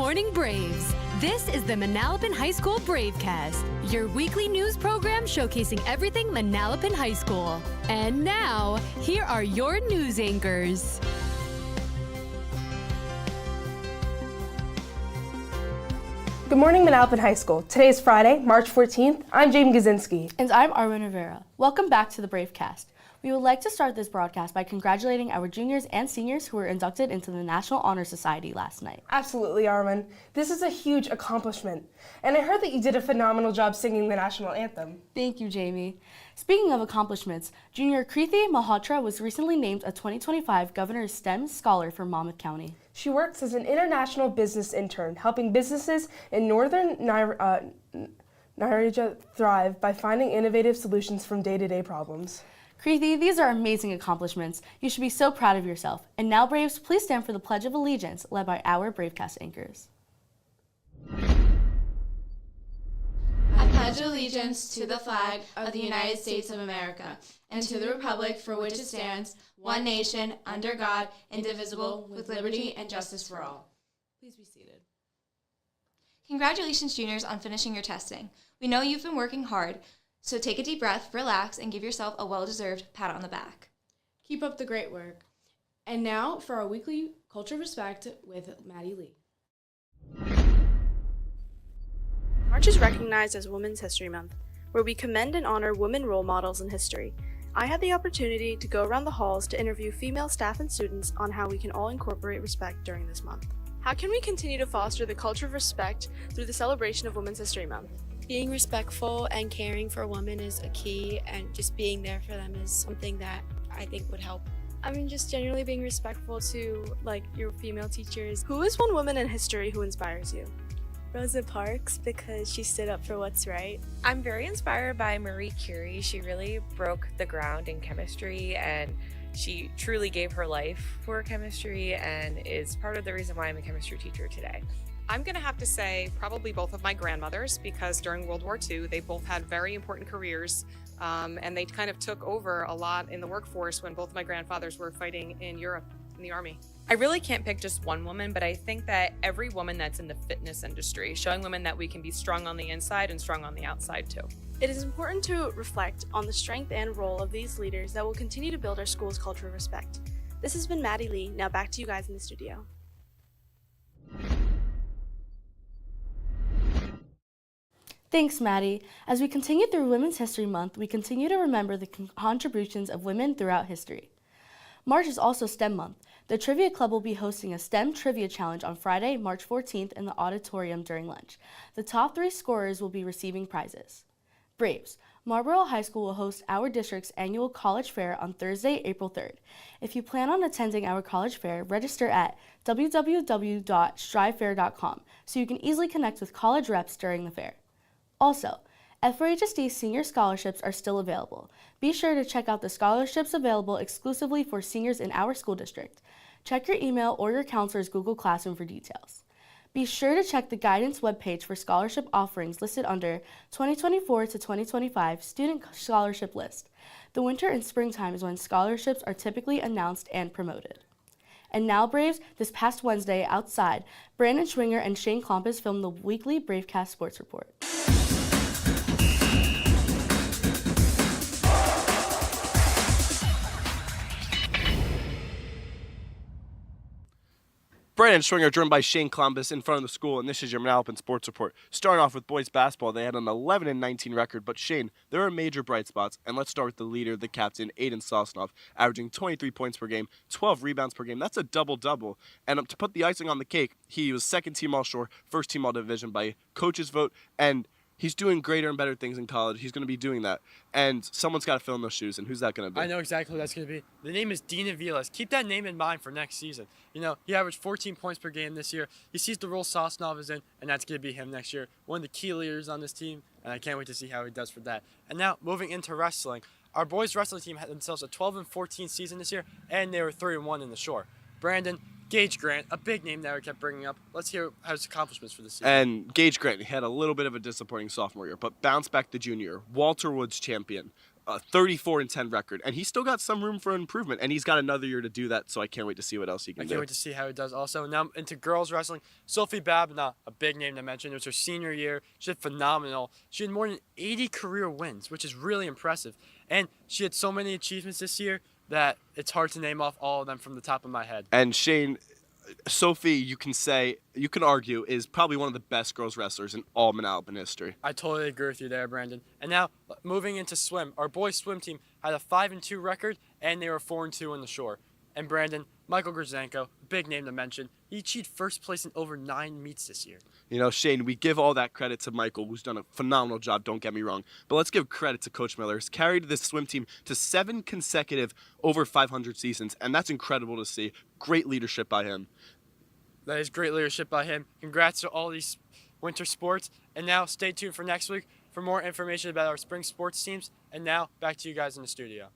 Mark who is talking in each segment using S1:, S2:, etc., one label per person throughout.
S1: morning, Braves. This is the Manalapan High School Bravecast, your weekly news program showcasing everything Manalapan High School. And now, here are your news anchors.
S2: Good morning, Manalapan High School. Today is Friday, March 14th. I'm Jamie Gazinski.
S3: And I'm Arwen Rivera. Welcome back to the Bravecast. We would like to start this broadcast by congratulating our juniors and seniors who were inducted into the National Honor Society last night.
S2: Absolutely, Arwen. This is a huge accomplishment. And I heard that you did a phenomenal job singing the national anthem.
S3: Thank you, Jamie. Speaking of accomplishments, junior Krithi Malhotra was recently named a 2025 Governor's STEM Scholar for Monmouth County.
S2: She works as an international business intern, helping businesses in northern Nigeria thrive by finding innovative solutions from day-to-day problems.
S3: Krithi, these are amazing accomplishments. You should be so proud of yourself. And now, Braves, please stand for the Pledge of Allegiance, led by our Bravecast anchors.
S4: I pledge allegiance to the flag of the United States of America and to the republic for which it stands, one nation, under God, indivisible, with liberty and justice for all. Please be seated.
S5: Congratulations, juniors, on finishing your testing. We know you've been working hard, so take a deep breath, relax, and give yourself a well-deserved pat on the back.
S4: Keep up the great work. And now for our weekly Culture of Respect with Maddie Lee.
S6: March is recognized as Women's History Month, where we commend and honor women role models in history. I had the opportunity to go around the halls to interview female staff and students on how we can all incorporate respect during this month. How can we continue to foster the culture of respect through the celebration of Women's History Month?
S7: Being respectful and caring for women is a key, and just being there for them is something that I think would help.
S6: I mean, just generally being respectful to, your female teachers. Who is one woman in history who inspires you?
S7: Rosa Parks, because she stood up for what's right.
S8: I'm very inspired by Marie Curie. She really broke the ground in chemistry, and she truly gave her life for chemistry and is part of the reason why I'm a chemistry teacher today.
S9: I'm going to have to say probably both of my grandmothers, because during World War II, they both had very important careers, and they kind of took over a lot in the workforce when both my grandfathers were fighting in Europe in the Army.
S10: I really can't pick just one woman, but I think that every woman that's in the fitness industry, showing women that we can be strong on the inside and strong on the outside too.
S6: It is important to reflect on the strength and role of these leaders that will continue to build our school's culture of respect. This has been Maddie Lee. Now back to you guys in the studio.
S3: Thanks, Maddie. As we continue through Women's History Month, we continue to remember the contributions of women throughout history. March is also STEM Month. The Trivia Club will be hosting a STEM Trivia Challenge on Friday, March 14th in the auditorium during lunch. The top 3 scorers will be receiving prizes. Braves, Marlboro High School will host our district's annual college fair on Thursday, April 3rd. If you plan on attending our college fair, register at www.strivefair.com so you can easily connect with college reps during the fair. Also, F4HSD senior scholarships are still available. Be sure to check out the scholarships available exclusively for seniors in our school district. Check your email or your counselor's Google Classroom for details. Be sure to check the guidance webpage for scholarship offerings listed under 2024 to 2025 Student Scholarship List. The winter and springtime is when scholarships are typically announced and promoted. And now, Braves, this past Wednesday outside, Brandon Schwinger and Shane Klompus filmed the weekly Bravecast Sports Report.
S11: Brandon Schwinger, joined by Shane Columbus in front of the school, and this is your Manalapan Sports Report. Starting off with boys basketball, they had an 11-19 record, but Shane, there are major bright spots, and let's start with the leader, the captain, Aiden Sosnoff, averaging 23 points per game, 12 rebounds per game. That's a double-double, and to put the icing on the cake, he was second team All-Shore, first team All-Division by coach's vote, and he's doing greater and better things in college. He's going to be doing that. And someone's got to fill in those shoes. And who's that going to be?
S12: I know exactly who that's going to be. The name is Dean Aviles. Keep that name in mind for next season. You know, he averaged 14 points per game this year. He sees the role Sosnov is in, and that's going to be him next year. One of the key leaders on this team, and I can't wait to see how he does for that. And now, moving into wrestling. Our boys wrestling team had themselves a 12-14 season this year, and they were 3-1 in the shore. Brandon, Gage Grant, a big name that we kept bringing up. Let's hear his accomplishments for this season.
S11: And Gage Grant, he had a little bit of a disappointing sophomore year, but bounced back the junior. Walter Woods champion. a 34-10 record, and he's still got some room for improvement, and he's got another year to do that, so I can't wait to see what else he can do.
S12: I can't wait to see how he does also. Now into girls wrestling, Sophie Babna, a big name to mention. It was her senior year. She did phenomenal. She had more than 80 career wins, which is really impressive. And she had so many achievements this year that it's hard to name off all of them from the top of my head.
S11: And Shane, Sophie, you can argue, is probably one of the best girls wrestlers in all Manalapan history.
S12: I totally agree with you there, Brandon. And now, moving into swim, our boys swim team had a 5-2 record, and they were 4-2 on the shore. And Brandon, Michael Grzanko, big name to mention, he achieved first place in over 9 meets this year.
S11: You know, Shane, we give all that credit to Michael, who's done a phenomenal job, don't get me wrong. But let's give credit to Coach Miller. He's carried this swim team to 7 consecutive over 500 seasons, and that's incredible to see. Great leadership by him.
S12: That is great leadership by him. Congrats to all these winter sports. And now, stay tuned for next week for more information about our spring sports teams. And now, back to you guys in the studio.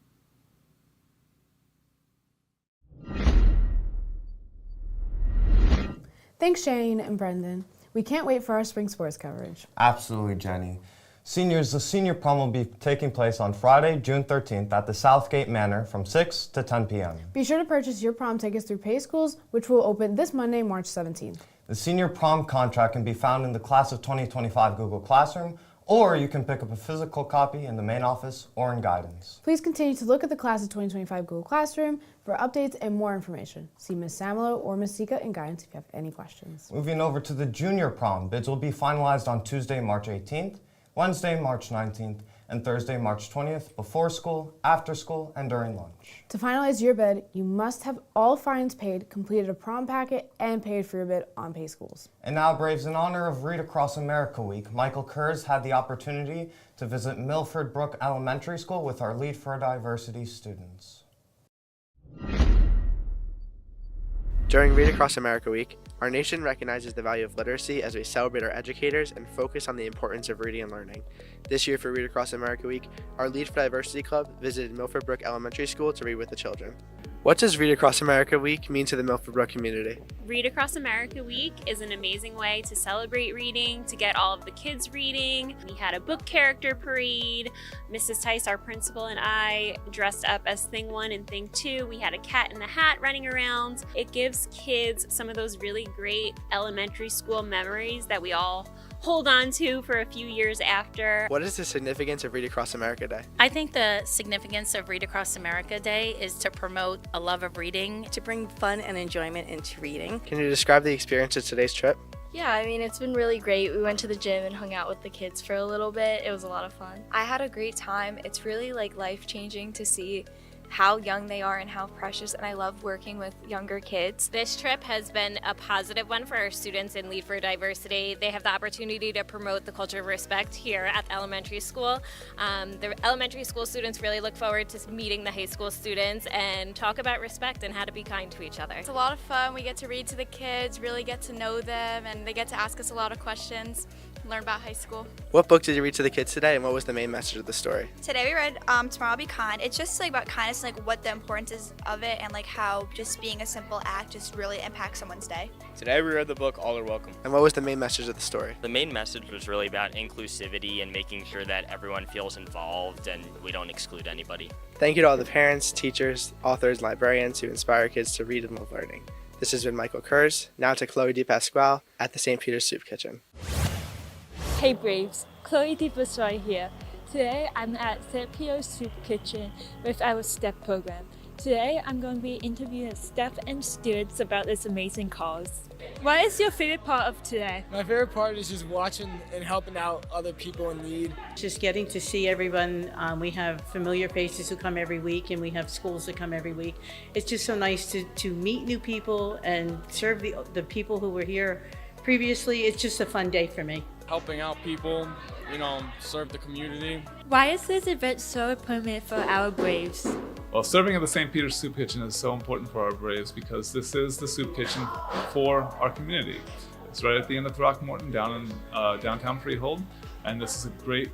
S13: Thanks, Shane and Brendan. We can't wait for our spring sports coverage.
S14: Absolutely, Jenny. Seniors, the senior prom will be taking place on Friday, June 13th at the Southgate Manor from 6 to 10 p.m.
S13: Be sure to purchase your prom tickets through Pay Schools, which will open this Monday, March 17th.
S14: The senior prom contract can be found in the Class of 2025 Google Classroom, or you can pick up a physical copy in the main office or in guidance.
S13: Please continue to look at the Class of 2025 Google Classroom for updates and more information. See Ms. Samelo or Ms. Sika in guidance if you have any questions.
S14: Moving over to the junior prom, bids will be finalized on Tuesday, March 18th, Wednesday, March 19th, and Thursday, March 20th, before school, after school, and during lunch.
S13: To finalize your bid, you must have all fines paid, completed a prom packet, and paid for your bid on Pay Schools.
S14: And now, Braves, in honor of Read Across America Week, Michael Kurz had the opportunity to visit Milford Brook Elementary School with our Lead for Diversity students.
S15: During Read Across America Week, our nation recognizes the value of literacy as we celebrate our educators and focus on the importance of reading and learning. This year for Read Across America Week, our Lead for Diversity Club visited Milford Brook Elementary School to read with the children. What does Read Across America Week mean to the Milford Brook community?
S16: Read Across America Week is an amazing way to celebrate reading, to get all of the kids reading. We had a book character parade. Mrs. Tice, our principal, and I dressed up as Thing 1 and Thing 2. We had a cat in the hat running around. It gives kids some of those really great elementary school memories that we all hold on to for a few years after.
S15: What is the significance of Read Across America Day?
S17: I think the significance of Read Across America Day is to promote a love of reading,
S18: to bring fun and enjoyment into reading.
S15: Can you describe the experience of today's trip?
S19: Yeah, I mean, it's been really great. We went to the gym and hung out with the kids for a little bit. It was a lot of fun.
S20: I had a great time. It's really life-changing to see how young they are and how precious, and I love working with younger kids.
S21: This trip has been a positive one for our students in Lead for Diversity. They have the opportunity to promote the culture of respect here at the elementary school. The elementary school students really look forward to meeting the high school students and talk about respect and how to be kind to each other.
S20: It's a lot of fun. We get to read to the kids, really get to know them, and they get to ask us a lot of questions, learn about high school.
S15: What book did you read to the kids today, and what was the main message of the story?
S22: Today we read Tomorrow I'll Be Kind. It's just about kindness, what the importance is of it, and how just being a simple act just really impacts someone's day.
S23: Today we read the book All Are Welcome.
S15: And what was the main message of the story?
S23: The main message was really about inclusivity and making sure that everyone feels involved and we don't exclude anybody.
S15: Thank you to all the parents, teachers, authors, librarians who inspire kids to read and love learning. This has been Michael Kurz. Now to Chloe DePasquale at the St. Peter's Soup Kitchen.
S24: Hey Braves, Chloe DePasquale here. Today I'm at St. Peter's Soup Kitchen with our STEP program. Today I'm going to be interviewing STEP and students about this amazing cause. What is your favorite part of today?
S25: My favorite part is just watching and helping out other people in need.
S26: Just getting to see everyone. We have familiar faces who come every week, and we have schools that come every week. It's just so nice to meet new people and serve the people who were here previously. It's just a fun day for me.
S27: Helping out people, serve the community.
S24: Why is this event so important for our Braves?
S28: Well, serving at the St. Peter's Soup Kitchen is so important for our Braves because this is the soup kitchen for our community. It's right at the end of Throckmorton down in downtown Freehold, and this is a great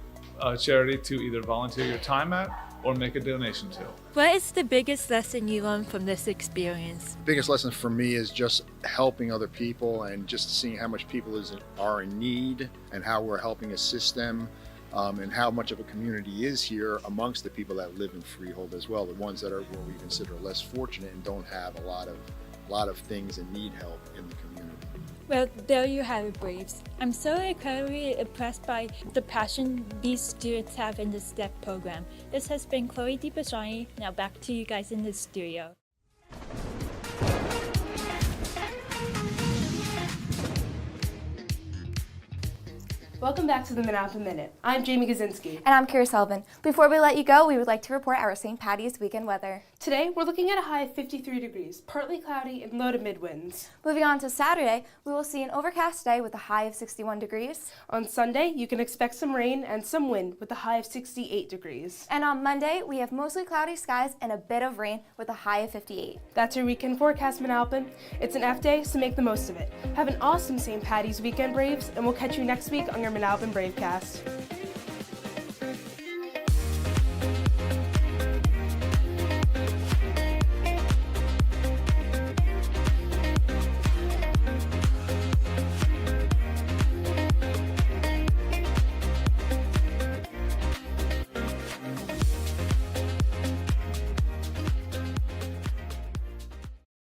S28: charity to either volunteer your time at or make a donation to.
S24: What is the biggest lesson you learned from this experience?
S29: The biggest lesson for me is just helping other people and just seeing how much people are in need and how we're helping assist them. and how much of a community is here amongst the people that live in Freehold as well, the ones that are what we consider less fortunate and don't have a lot of things and need help in the community.
S24: Well, there you have it, Braves. I'm so incredibly impressed by the passion these students have in the STEP program. This has been Chloe DiPasani. Now back to you guys in the studio.
S3: Welcome back to the Manalapan Minute. I'm Jamie Gazinski.
S1: And I'm Kira Sullivan. Before we let you go, we would like to report our St. Patty's weekend weather.
S3: Today, we're looking at a high of 53 degrees, partly cloudy and low to mid winds.
S1: Moving on to Saturday, we will see an overcast day with a high of 61 degrees.
S3: On Sunday, you can expect some rain and some wind with a high of 68 degrees.
S1: And on Monday, we have mostly cloudy skies and a bit of rain with a high of 58.
S3: That's your weekend forecast, Manalapan. It's an F day, so make the most of it. Have an awesome St. Patty's weekend, Braves, and we'll catch you next week on your Manalapan Bravecast.